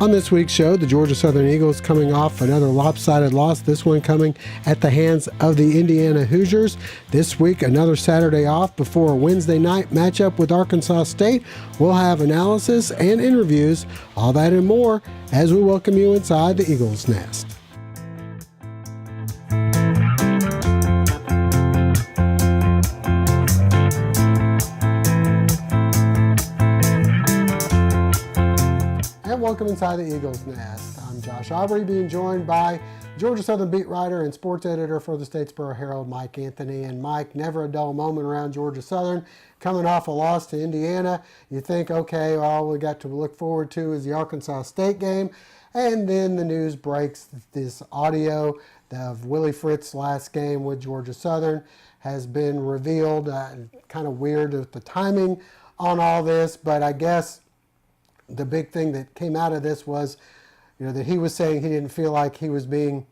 On this week's show, the Georgia Southern Eagles coming off another lopsided loss, this one coming at the hands of the Indiana Hoosiers. This week, another Saturday off before a Wednesday night matchup with Arkansas State. We'll have analysis and interviews, all that and more, as we welcome you inside the Eagles' Nest. Welcome inside the Eagles' Nest. I'm Josh Aubrey, being joined by Georgia Southern beat writer and sports editor for the Statesboro Herald, Mike Anthony. And Mike, never a dull moment around Georgia Southern. Coming off a loss to Indiana, you think, okay, all we got to look forward to is the Arkansas State game. And then the news breaks, this audio of Willie Fritz's last game with Georgia Southern has been revealed. Kind of weird with the timing on all this, but I guess the big thing that came out of this was, that he was saying he didn't feel like he was being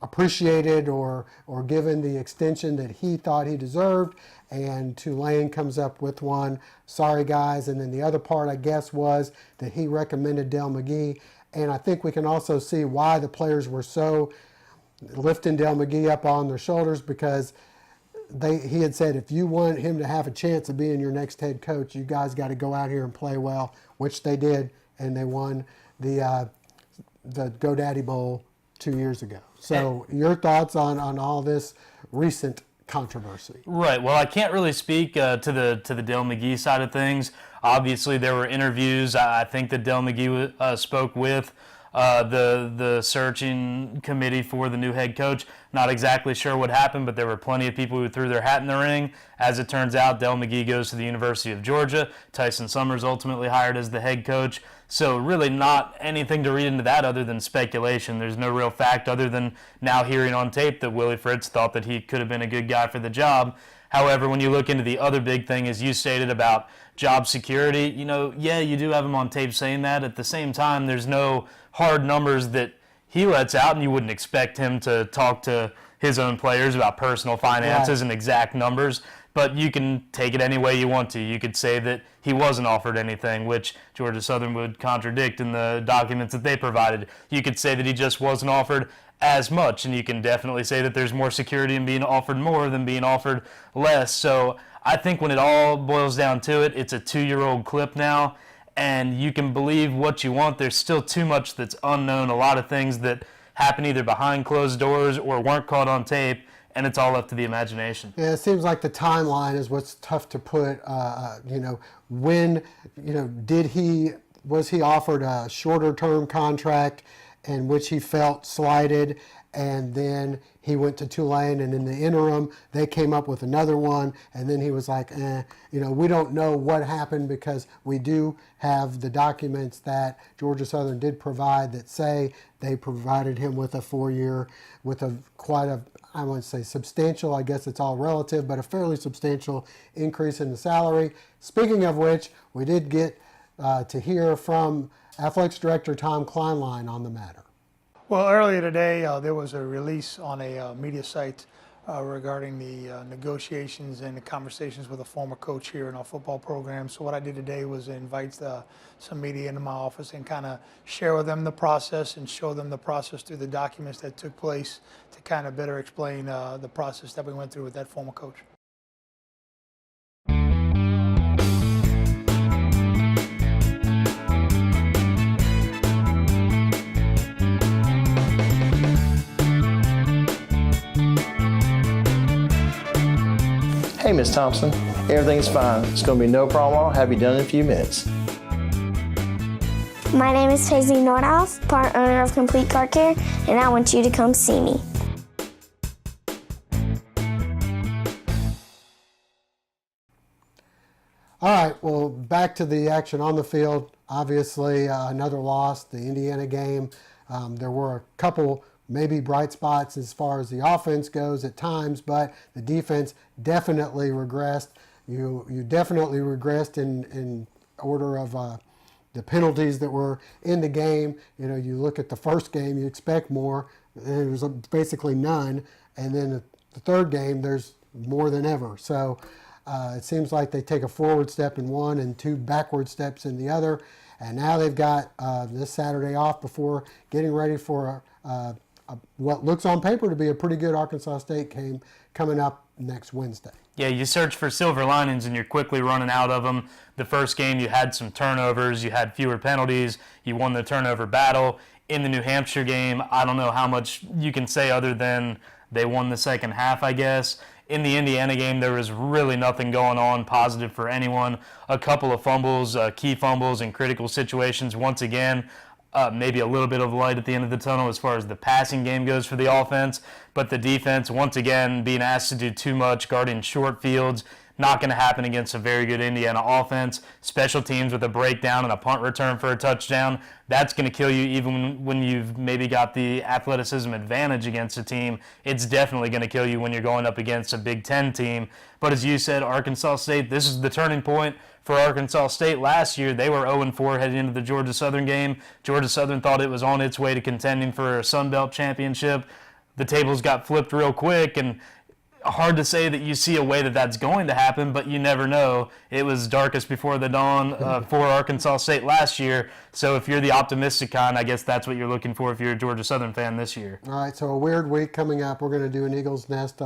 appreciated or given the extension that he thought he deserved. And Tulane comes up with one, sorry guys. And then the other part, I guess, was that he recommended Dell McGee. And I think we can also see why the players were so lifting Dell McGee up on their shoulders, because he had said, if you want him to have a chance of being your next head coach, you guys got to go out here and play well, which they did, and they won the GoDaddy Bowl 2 years ago. So your thoughts on all this recent controversy? Right. Well, I can't really speak to the Dell McGee side of things. Obviously, there were interviews. I think that Dell McGee spoke with the searching committee for the new head coach. Not exactly sure what happened, but there were plenty of people who threw their hat in the ring. As it turns out, Dell McGee goes to the University of Georgia. Tyson Summers ultimately hired as the head coach. So really not anything to read into that other than speculation. There's no real fact other than now hearing on tape that Willie Fritz thought that he could have been a good guy for the job. However, when you look into the other big thing, as you stated about job security, you do have him on tape saying that. At the same time, there's no hard numbers that he lets out, and you wouldn't expect him to talk to his own players about personal finances and exact numbers. But you can take it any way you want to. You could say that he wasn't offered anything, which Georgia Southern would contradict in the documents that they provided. You could say that he just wasn't offered as much, and you can definitely say that there's more security in being offered more than being offered less. So I think when it all boils down to it, it's a 2-year-old clip now, and you can believe what you want. There's still too much that's unknown, a lot of things that happen either behind closed doors or weren't caught on tape, and it's all up to the imagination. Yeah, it seems like the timeline is what's tough to put. When, was he offered a shorter term contract in which he felt slighted, and then he went to Tulane, and in the interim, they came up with another one, and then he was like, we don't know what happened, because we do have the documents that Georgia Southern did provide that say they provided him with a 4-year, with I wouldn't say substantial, I guess it's all relative, but a fairly substantial increase in the salary. Speaking of which, we did get to hear from Athletic Director Tom Kleinlein on the matter. Well, earlier today, there was a release on a media site regarding the negotiations and the conversations with a former coach here in our football program. So what I did today was invite some media into my office and kind of share with them the process and show them the process through the documents that took place to kind of better explain the process that we went through with that former coach. Hey, Ms. Thompson, everything's fine. It's going to be no problem. I'll have you done in a few minutes. My name is Paisley Nordhoff, part owner of Complete Car Care, and I want you to come see me. All right, well, back to the action on the field. Obviously, another loss, the Indiana game. There were a couple maybe bright spots as far as the offense goes at times, but the defense definitely regressed. You definitely regressed in order of the penalties that were in the game. You look at the first game, you expect more. there's basically none, and then the third game there's more than ever. So it seems like they take a forward step in one and 2 backward steps in the other, and now they've got this Saturday off before getting ready for what looks on paper to be a pretty good Arkansas State game coming up next Wednesday. Yeah, you search for silver linings and you're quickly running out of them. The first game you had some turnovers, you had fewer penalties, you won the turnover battle. In the New Hampshire game, I don't know how much you can say other than they won the second half, I guess. In the Indiana game, there was really nothing going on positive for anyone. A couple of fumbles, key fumbles in critical situations once again. Maybe a little bit of light at the end of the tunnel as far as the passing game goes for the offense, but the defense, once again, being asked to do too much, guarding short fields, not going to happen against a very good Indiana offense. Special teams with a breakdown and a punt return for a touchdown, that's going to kill you even when you've maybe got the athleticism advantage against a team. It's definitely going to kill you when you're going up against a Big Ten team. But as you said, Arkansas State, this is the turning point for Arkansas State. Last year, they were 0-4 heading into the Georgia Southern game. Georgia Southern thought it was on its way to contending for a Sun Belt championship. The tables got flipped real quick, and hard to say that you see a way that that's going to happen, but you never know. It was darkest before the dawn for Arkansas State last year. So if you're the optimistic kind, I guess that's what you're looking for if you're a Georgia Southern fan this year. All right, so a weird week coming up. We're going to do an Eagles Nest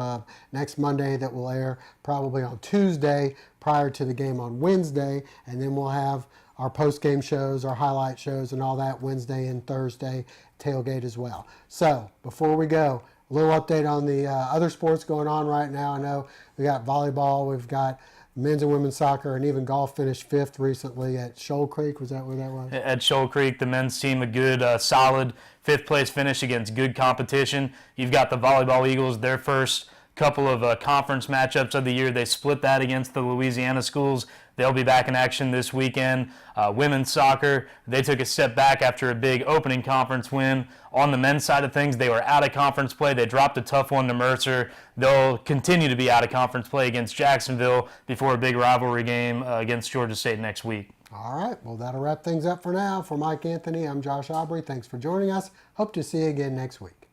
next Monday that will air probably on Tuesday prior to the game on Wednesday, and then we'll have our post-game shows, our highlight shows, and all that Wednesday and Thursday tailgate as well. So before we go, a little update on the other sports going on right now. I know we got volleyball, we've got men's and women's soccer, and even golf finished 5th recently at Shoal Creek. Was that where that was? At Shoal Creek, the men's team, a good, solid 5th place finish against good competition. You've got the volleyball Eagles, their first couple of conference matchups of the year. They split that against the Louisiana schools. They'll be back in action this weekend. Women's soccer, they took a step back after a big opening conference win. On the men's side of things, they were out of conference play. They dropped a tough one to Mercer. They'll continue to be out of conference play against Jacksonville before a big rivalry game against Georgia State next week. All right, well, that'll wrap things up for now. For Mike Anthony, I'm Josh Aubrey. Thanks for joining us. Hope to see you again next week.